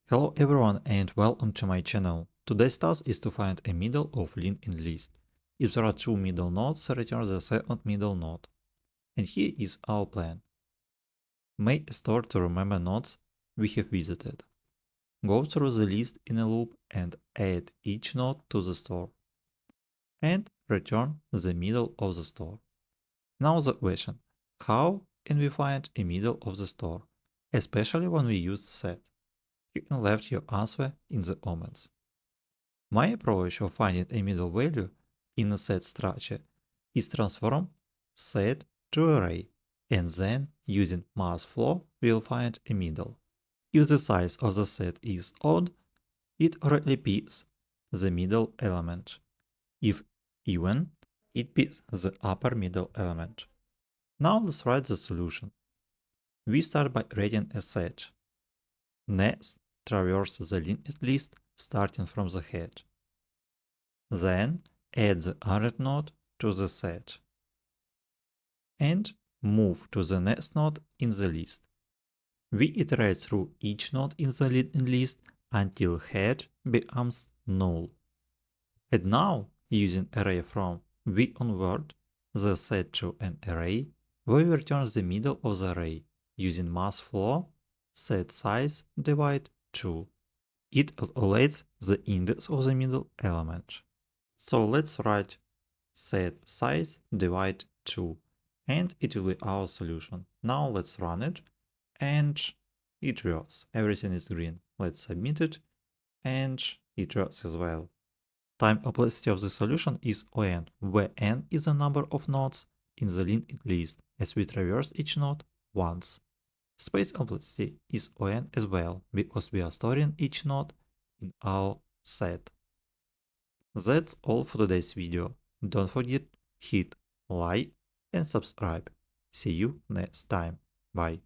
Hello everyone and welcome to my channel. Today's task is to find a middle of linked list. If there are two middle nodes, return the second middle node. And here is our plan. Make a store to remember nodes we have visited. Go through the list in a loop and add each node to the store. And return the middle of the store. Now the question, how can we find a middle of the store, especially when we use set? You can leave your answer in the comments. My approach of finding a middle value in a set structure is transform set to array, and then using math flow we'll find a middle. If the size of the set is odd, it already picks the middle element. If even, it picks the upper middle element. Now let's write the solution. We start by creating a set. Next, traverse the linked list starting from the head. Then add the added node to the set. And move to the next node in the list. We iterate through each node in the linked list until head becomes null. And now, using array from we onward the set to an array, we return the middle of the array using math flow set size divide 2. It calculates the index of the middle element. So let's write set size divide 2 and it will be our solution. Now let's run it and it works. Everything is green. Let's submit it and it works as well. Time complexity of the solution is O(n), where n is the number of nodes in the linked list as we traverse each node once. Space complexity is O(n) as well because we are storing each node in our set. That's all for today's video. Don't forget hit like and subscribe. See you next time. Bye.